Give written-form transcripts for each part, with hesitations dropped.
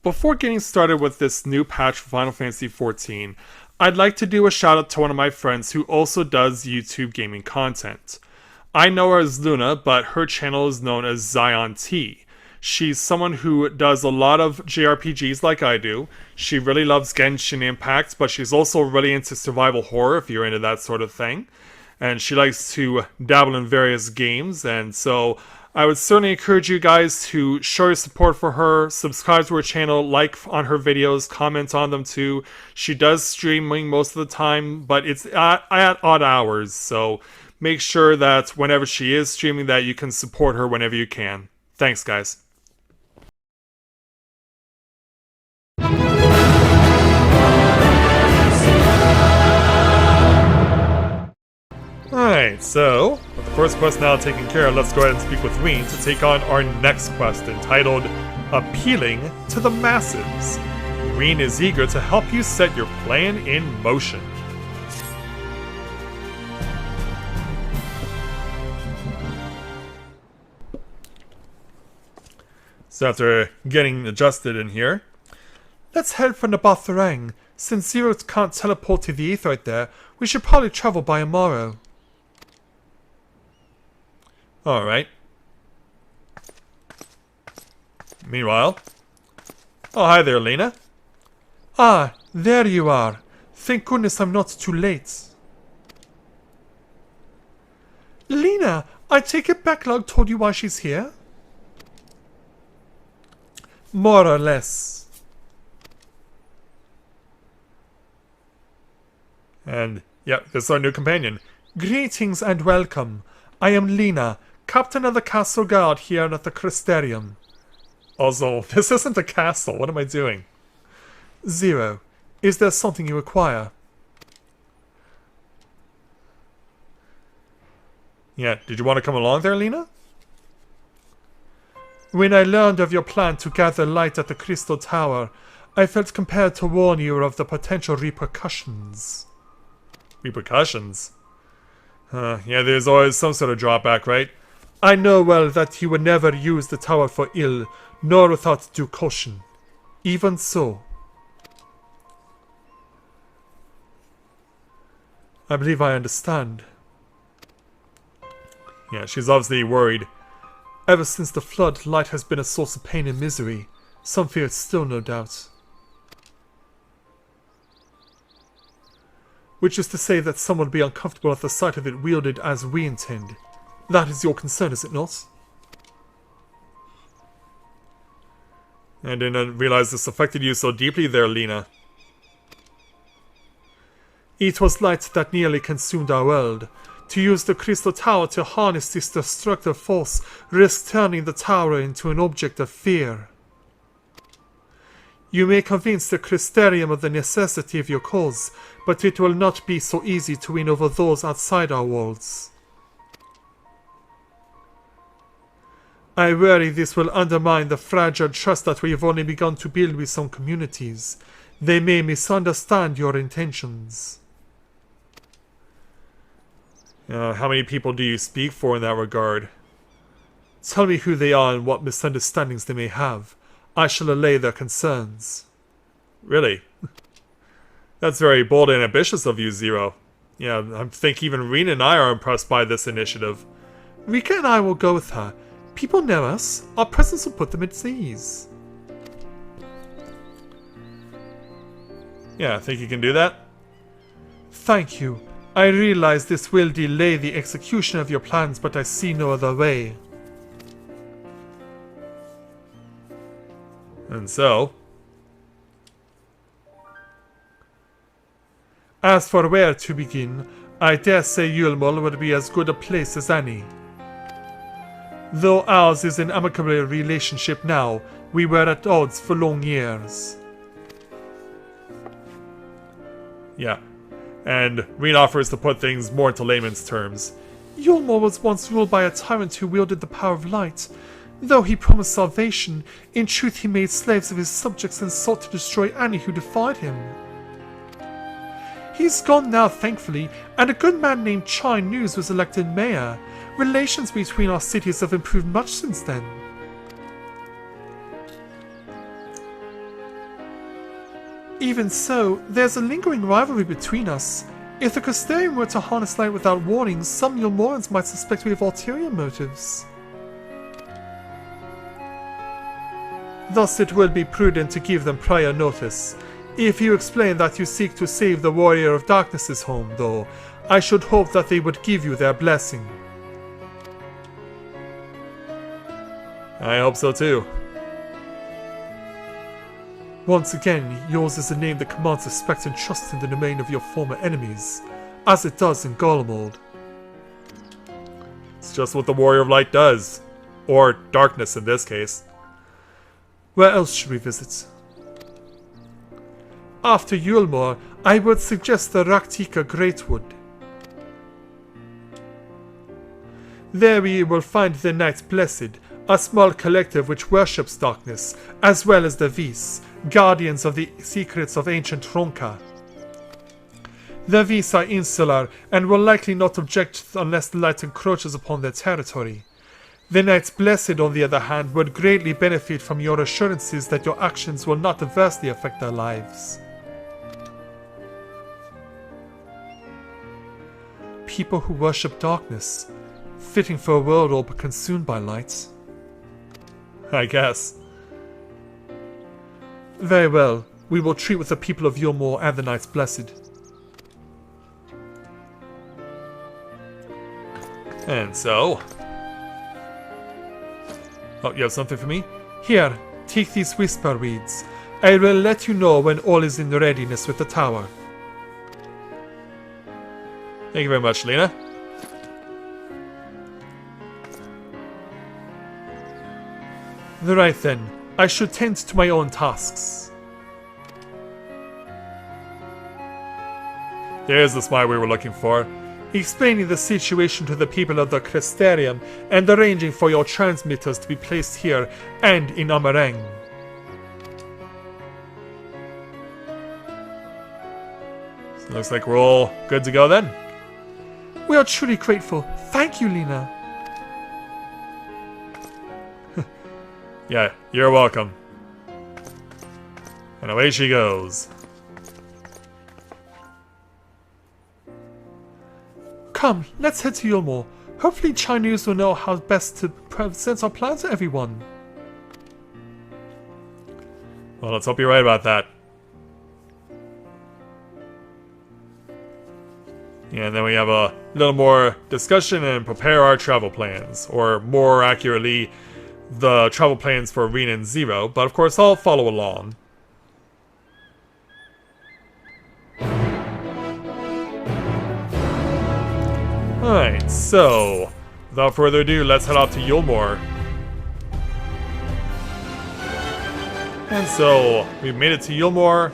Before getting started with this new patch for Final Fantasy XIV, I'd like to do a shout out to one of my friends who also does YouTube gaming content. I know her as Luna, but her channel is known as Zion T. She's someone who does a lot of JRPGs like I do. She really loves Genshin Impact, but she's also really into survival horror if you're into that sort of thing. And she likes to dabble in various games, and so I would certainly encourage you guys to show your support for her, subscribe to her channel, like on her videos, comment on them too. She does streaming most of the time, but it's at odd hours, so make sure that whenever she is streaming that you can support her whenever you can. Thanks, guys. Alright, so, with the first quest now taken care of, let's go ahead and speak with Ween to take on our next quest entitled Appealing to the Masses. Ween is eager to help you set your plan in motion. So after getting adjusted in here, let's head for Nabatharang. Since Zero can't teleport to the Aetheryte there, we should probably travel by tomorrow. Alright. Meanwhile... Oh, hi there, Lena. Ah, there you are. Thank goodness I'm not too late. Lena, I take it Backlog told you why she's here? More or less. And, yeah, this is our new companion. Greetings and welcome. I am Lena, captain of the castle guard here at the Crystarium. Also, this isn't a castle. What am I doing? Zero, is there something you require? Yeah, did you want to come along there, Lena? When I learned of your plan to gather light at the Crystal Tower, I felt compelled to warn you of the potential repercussions. Repercussions? Yeah, there's always some sort of drawback, right? I know well that you would never use the tower for ill, nor without due caution. Even so, I believe I understand. Yeah, she's obviously worried. Ever since the flood, light has been a source of pain and misery. Some fear it still, no doubt. Which is to say that some would be uncomfortable at the sight of it wielded as we intend. That is your concern, is it not? I didn't realize this affected you so deeply there, Lena. It was light that nearly consumed our world. To use the Crystal Tower to harness this destructive force risks turning the tower into an object of fear. You may convince the Crystarium of the necessity of your cause, but it will not be so easy to win over those outside our walls. I worry this will undermine the fragile trust that we have only begun to build with some communities. They may misunderstand your intentions. How many people do you speak for in that regard? Tell me who they are and what misunderstandings they may have. I shall allay their concerns. Really? That's very bold and ambitious of you, Zero. Yeah, I think even Rena and I are impressed by this initiative. Rika and I will go with her. People know us. Our presence will put them at ease. Yeah, think you can do that? Thank you. I realize this will delay the execution of your plans, but I see no other way. And so... As for where to begin, I dare say Yulmul would be as good a place as any. Though ours is an amicable relationship now, we were at odds for long years. Yeah. And Reen offers to put things more into layman's terms. Yulmul was once ruled by a tyrant who wielded the power of light. Though he promised salvation, in truth he made slaves of his subjects and sought to destroy any who defied him. He's gone now, thankfully, and a good man named Chai News was elected mayor. Relations between our cities have improved much since then. Even so, there's a lingering rivalry between us. If the Custodian were to harness light without warning, some Yulmorans might suspect we have ulterior motives. Thus it would be prudent to give them prior notice. If you explain that you seek to save the Warrior of Darkness's home, though, I should hope that they would give you their blessing. I hope so too. Once again, yours is a name that commands respect and trust in the domain of your former enemies, as it does in Garlemald. It's just what the Warrior of Light does. Or Darkness in this case. Where else should we visit? After Yulmore, I would suggest the Raktika Greatwood. There we will find the Knights Blessed, a small collective which worships darkness, as well as the Vis, guardians of the secrets of ancient Ronka. The Vis are insular and will likely not object unless the light encroaches upon their territory. The Knights Blessed, on the other hand, would greatly benefit from your assurances that your actions will not adversely affect their lives. People who worship darkness, fitting for a world all but consumed by light. I guess. Very well, we will treat with the people of Yulmore and the Knights Blessed. And so... Oh, you have something for me? Here, take these whisper weeds. I will let you know when all is in readiness with the tower. Thank you very much, Lena. Right then, I should tend to my own tasks. There's the spy we were looking for. Explaining the situation to the people of the Crystarium and arranging for your transmitters to be placed here and in Amarang. So looks like we're all good to go then. We are truly grateful. Thank you, Lena. Yeah, you're welcome. And away she goes. Come, let's head to Yulmore. Hopefully Chinese will know how best to present our plan to everyone. Well, let's hope you're right about that. Yeah, and then we have a little more discussion and prepare our travel plans. Or more accurately, the travel plans for Arena and Zero. But of course, I'll follow along. Alright, so, without further ado, let's head off to Yulmore. And so, we've made it to Yulmore.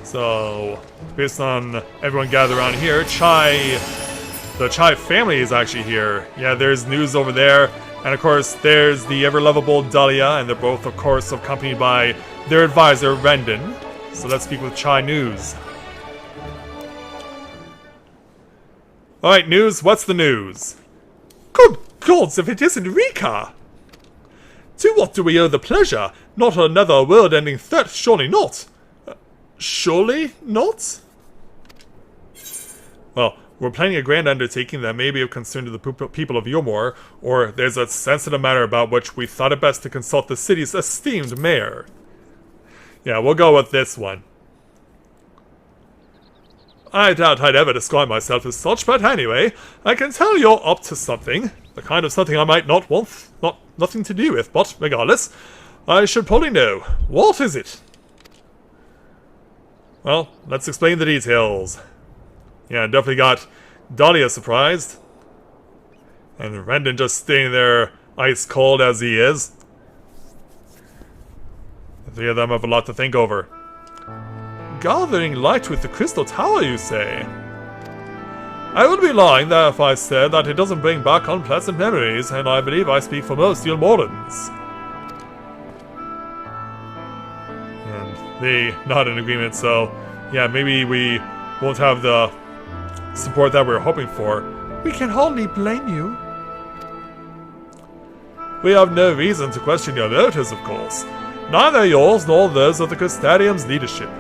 So, based on everyone gathered around here, the Chai family is actually here. Yeah, there's news over there. And of course, there's the ever-lovable Dahlia, and they're both, of course, accompanied by their advisor, Rendon. So let's speak with Chai News. Alright, News, what's the news? Good gods, if it isn't Rika! To what do we owe the pleasure? Not another world-ending threat, surely not. Surely not? Well, we're planning a grand undertaking that may be of concern to the people of Yulmore, or there's a sensitive matter about which we thought it best to consult the city's esteemed mayor. Yeah, we'll go with this one. I doubt I'd ever describe myself as such, but anyway, I can tell you're up to something. The kind of something I might not want nothing to do with, but regardless, I should probably know. What is it? Well, let's explain the details. Yeah, definitely got Dahlia surprised. And Rendon just staying there ice cold as he is. The three of them have a lot to think over. Gathering light with the Crystal Tower, you say? I would be lying there if I said that it doesn't bring back unpleasant memories, and I believe I speak for most Yulmorans. And they not in agreement, so yeah, maybe we won't have the support that we're hoping for. We can hardly blame you. We have no reason to question your motives, of course. Neither yours nor those of the Crystarium's leadership.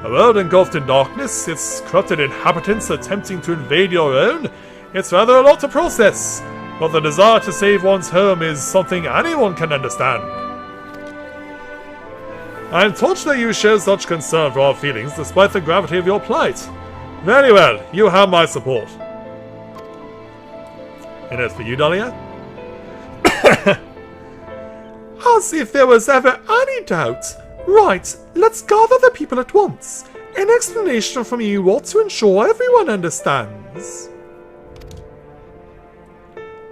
A world engulfed in darkness, its corrupted inhabitants attempting to invade your own. It's rather a lot to process, but the desire to save one's home is something anyone can understand. I am touched that you show such concern for our feelings despite the gravity of your plight. Very well, you have my support. And as for you, Dahlia? As if there was ever any doubt. Right, let's gather the people at once. An explanation from you ought to ensure everyone understands.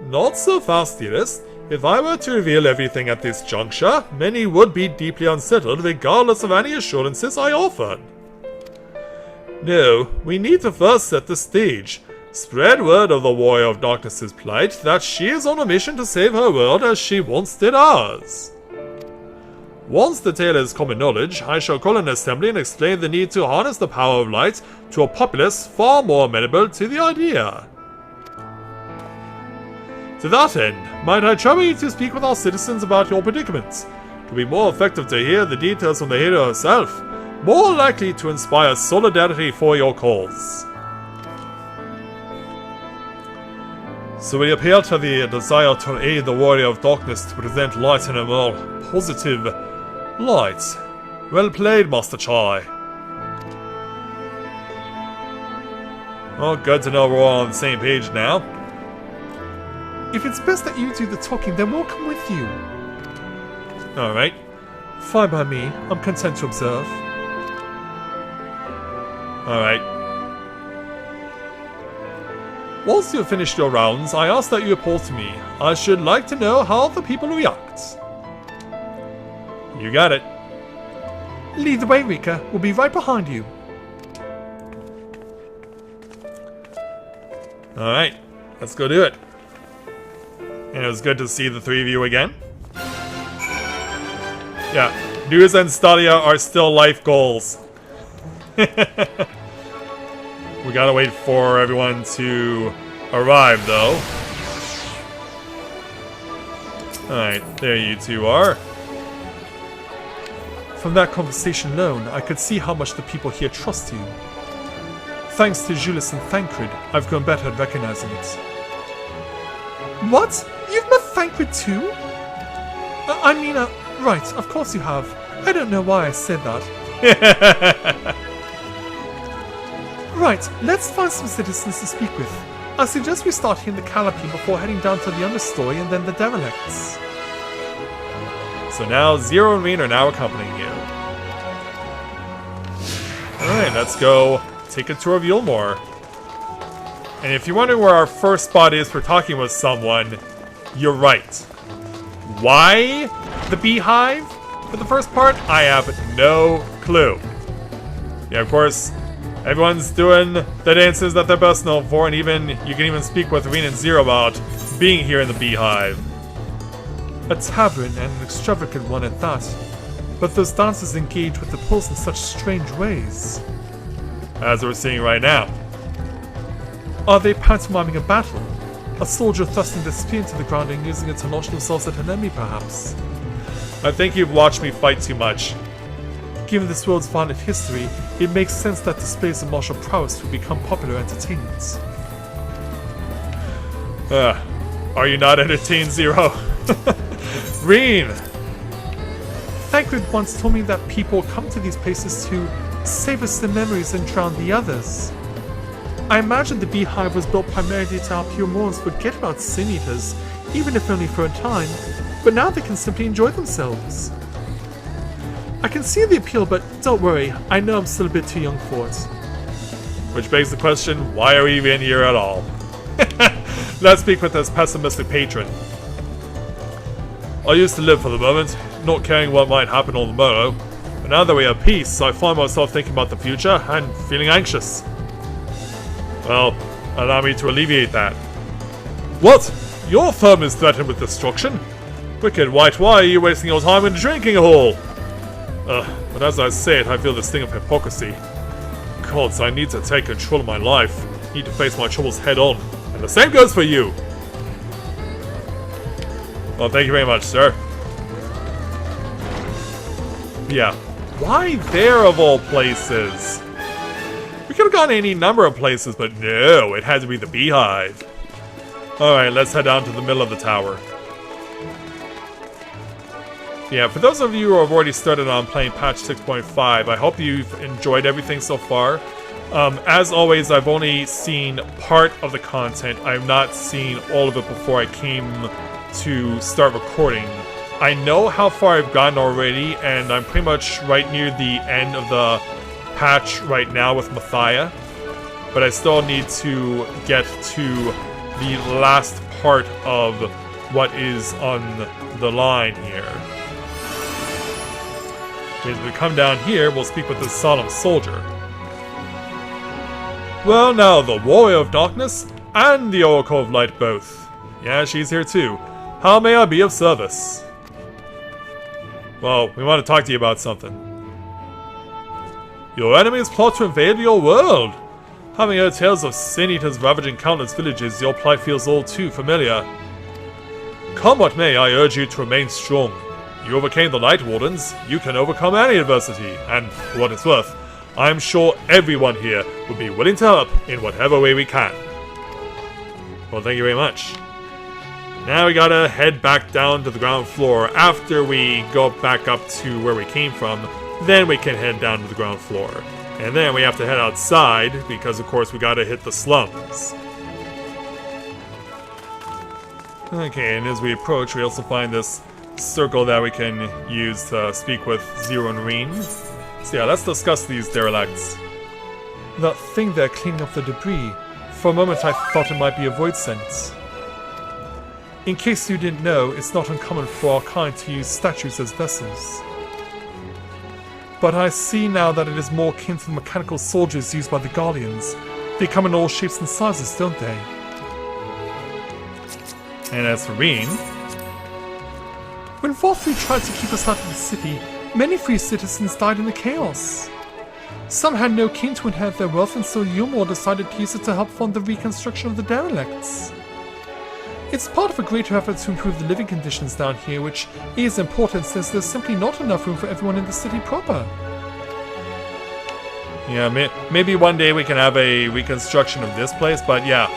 Not so fast, dearest. If I were to reveal everything at this juncture, many would be deeply unsettled regardless of any assurances I offered. No, we need to first set the stage. Spread word of the Warrior of Darkness's plight that she is on a mission to save her world as she once did ours. Once the tale is common knowledge, I shall call an assembly and explain the need to harness the power of light to a populace far more amenable to the idea. To that end, might I trouble you to speak with our citizens about your predicament? It will be more effective to hear the details from the hero herself, more likely to inspire solidarity for your cause. So we appeal to the desire to aid the Warrior of Darkness to present light in a more positive light. Well played, Master Chai. Well, good to know we're all on the same page now. If it's best that you do the talking, then we'll come with you. Alright. Fine by me. I'm content to observe. Alright. Once you've finished your rounds, I ask that you report to me. I should like to know how the people react. You got it. Lead the way, Rika. We'll be right behind you. Alright. Let's go do it. And it was good to see the three of you again. Yeah, News and Stadia are still life goals. We gotta wait for everyone to arrive, though. Alright, there you two are. From that conversation alone, I could see how much the people here trust you. Thanks to Julius and Thancred, I've grown better at recognizing it. What? You've met Thancred too? Right, of course you have. I don't know why I said that. Right, let's find some citizens to speak with. I suggest we start here in the Calipine before heading down to the understory and then the Derelicts. So now Zero and Reen are now accompanying you. Alright, let's go take a tour of Yulmore. And if you're wondering where our first spot is for talking with someone, you're right. Why the Beehive for the first part? I have no clue. Yeah, of course, everyone's doing the dances that they're best known for, and even you can even speak with Reen and Zero about being here in the Beehive. A tavern, and an extravagant one at that. But those dancers engage with the pulse in such strange ways. As we're seeing right now. Are they pantomiming a battle? A soldier thrusting their spear into the ground and using it to launch themselves at an enemy, perhaps? I think you've watched me fight too much. Given this world's violent history, it makes sense that displays of martial prowess will become popular entertainment. Are you not entertained, Zero? Reen! Thancred once told me that people come to these places to savor their memories and drown the others. I imagine the Beehive was built primarily to help pure mortals forget about Sin Eaters, even if only for a time, but now they can simply enjoy themselves. I can see the appeal, but don't worry, I know I'm still a bit too young for it. Which begs the question, why are we even here at all? Let's speak with this pessimistic patron. I used to live for the moment, not caring what might happen on the morrow, but now that we have peace, I find myself thinking about the future and feeling anxious. Well, allow me to alleviate that. What? Your firm is threatened with destruction? Wicked White, why are you wasting your time in the drinking hall? But as I say it, I feel the sting of hypocrisy. Gods, I need to take control of my life. Need to face my troubles head on. And the same goes for you. Well, thank you very much, sir. Yeah, Why there of all places? We could have gone any number of places, but no, it had to be the Beehive. Alright, let's head down to the middle of the tower. Yeah, for those of you who have already started on playing patch 6.5, I hope you've enjoyed everything so far. As always, I've only seen part of the content. I've not seen all of it before I came to start recording. I know how far I've gotten already, and I'm pretty much right near the end of the patch right now with Mathia. But I still need to get to the last part of what is on the line here. As we come down here, we'll speak with the solemn soldier. Well now, the Warrior of Darkness and the Oracle of Light both. Yeah, she's here too. How may I be of service? Well, we want to talk to you about something. Your enemies plot to invade your world. Having heard tales of Sin Eaters ravaging countless villages, your plight feels all too familiar. Come what may, I urge you to remain strong. You overcame the Light Wardens, you can overcome any adversity, and for what it's worth, I'm sure everyone here would be willing to help in whatever way we can. Well, thank you very much. Now we gotta head back down to the ground floor. After we go back up to where we came from, then we can head down to the ground floor. And then we have to head outside, because of course we gotta hit the slums. Okay, and as we approach, we also find this circle that we can use to speak with Zero and Reen. So yeah, let's discuss these derelicts. That thing there cleaning up the debris. For a moment I thought it might be a void sense. In case you didn't know, it's not uncommon for our kind to use statues as vessels. But I see now that it is more akin to the mechanical soldiers used by the Guardians. They come in all shapes and sizes, don't they? And as for Reen, when Valkyrie tried to keep us out of the city, many free citizens died in the chaos. Some had no kin to inherit their wealth, and so Yulmore decided to use it to help fund the reconstruction of the derelicts. It's part of a greater effort to improve the living conditions down here, which is important since there's simply not enough room for everyone in the city proper. Yeah, maybe one day we can have a reconstruction of this place, but yeah.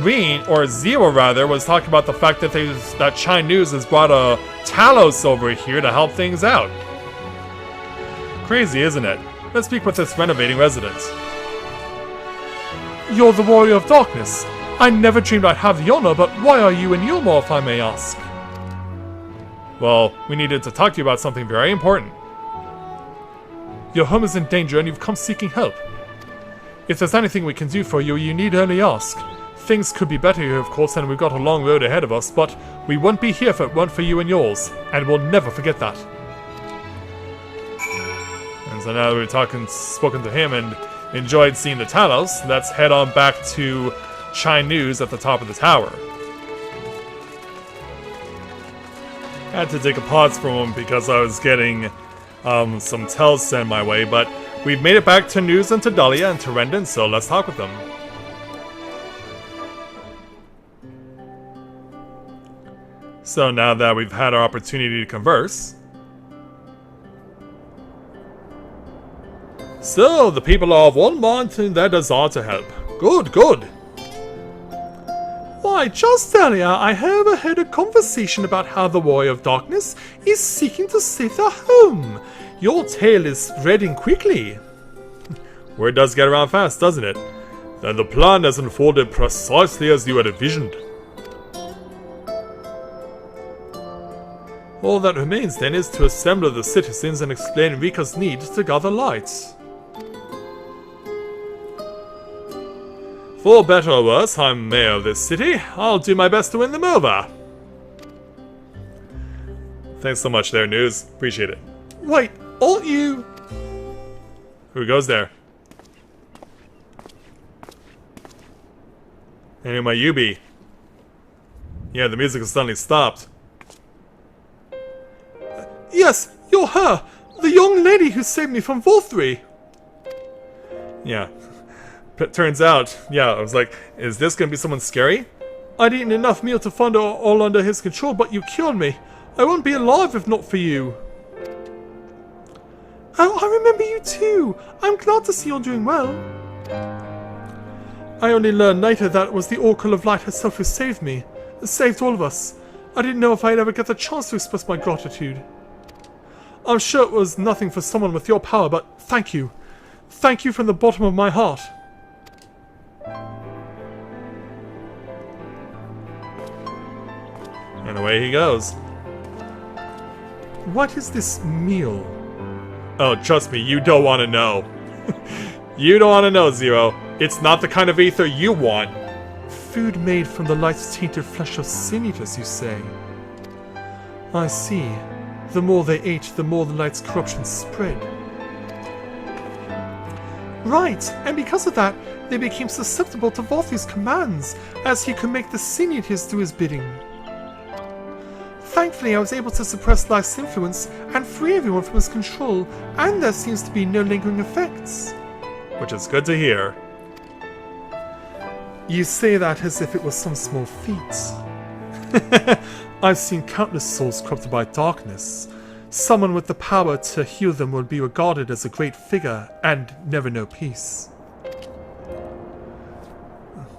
Reen, or Zero rather, was talking about the fact that that Chine News has brought a Talos over here to help things out. Crazy, isn't it? Let's speak with this renovating resident. You're the Warrior of Darkness. I never dreamed I'd have the honor, but why are you in Yulmore, if I may ask? Well, we needed to talk to you about something very important. Your home is in danger and you've come seeking help. If there's anything we can do for you, you need only ask. Things could be better here, of course, and we've got a long road ahead of us, but we wouldn't be here if it weren't for you and yours, and we'll never forget that. And so now that we've spoken to him and enjoyed seeing the Talos, let's head on back to Chine News at the top of the tower. I had to take a pause for a moment because I was getting some tells sent my way, but we've made it back to News and to Dahlia and to Rendon, so let's talk with them. So now that we've had our opportunity to converse... So, the people are of one mind in their desire to help. Good, good. Why, just earlier I overheard a conversation about how the Warrior of Darkness is seeking to save their home. Your tale is spreading quickly. Word does get around fast, doesn't it? Then the plan has unfolded precisely as you had envisioned. All that remains then is to assemble the citizens and explain Rika's need to gather light. For better or worse, I'm mayor of this city. I'll do my best to win them over. Thanks so much there, News. Appreciate it. Wait, aren't you... Who goes there? And who might you be? Yeah, the music has suddenly stopped. Yes, you're her! The young lady who saved me from Valkyrie! Yeah. It turns out, yeah, I was like, is this gonna be someone scary? I'd eaten enough meal to find it all under his control, but you killed me. I wouldn't be alive if not for you. Oh, I remember you too! I'm glad to see you're doing well. I only learned later that it was the Oracle of Light herself who saved me. Saved all of us. I didn't know if I'd ever get the chance to express my gratitude. I'm sure it was nothing for someone with your power, but thank you. Thank you from the bottom of my heart. And away he goes. What is this meal? Oh, trust me, you don't want to know. You don't want to know, Zero. It's not the kind of ether you want. Food made from the light's tainted flesh of sin eaters, you say? I see. The more they ate, the more the light's corruption spread. Right, and because of that, they became susceptible to Vothi's commands, as he could make the sin eaters do his bidding. Thankfully, I was able to suppress life's influence and free everyone from his control, and there seems to be no lingering effects. Which is good to hear. You say that as if it was some small feat. I've seen countless souls corrupted by darkness. Someone with the power to heal them will be regarded as a great figure and never know peace.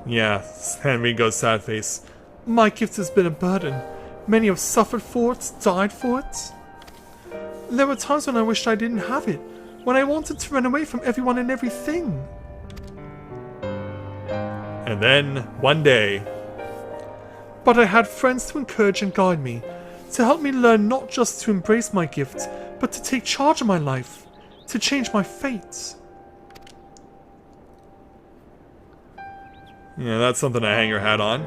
Yeah, Henry goes sad face. My gift has been a burden. Many have suffered for it, died for it. There were times when I wished I didn't have it, when I wanted to run away from everyone and everything. And then, one day... But I had friends to encourage and guide me, to help me learn not just to embrace my gift, but to take charge of my life, to change my fate. Yeah, that's something to hang your hat on.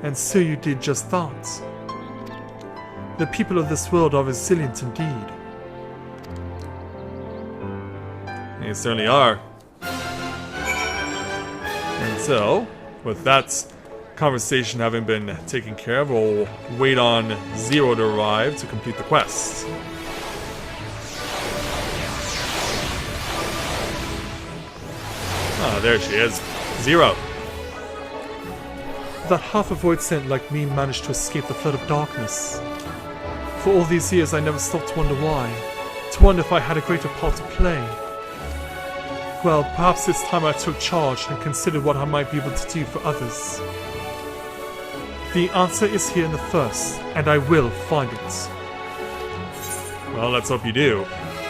And so you did just that. The people of this world are resilient indeed. They certainly are. And so, with that conversation having been taken care of, we'll wait on Zero to arrive to complete the quest. Ah, there she is. Zero. That half a void sent like me managed to escape the flood of darkness. For all these years I never stopped to wonder why, to wonder if I had a greater part to play. Well, perhaps this time I took charge and considered what I might be able to do for others. The answer is here in the first, and I will find it. Well, let's hope you do.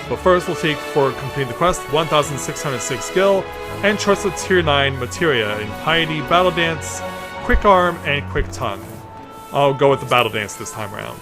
But first we'll take, for completing the quest, 1,606 skill, and choice of Tier 9 materia in Piety, Battle Dance, Quick Arm, and Quick Tongue. I'll go with the Battle Dance this time around.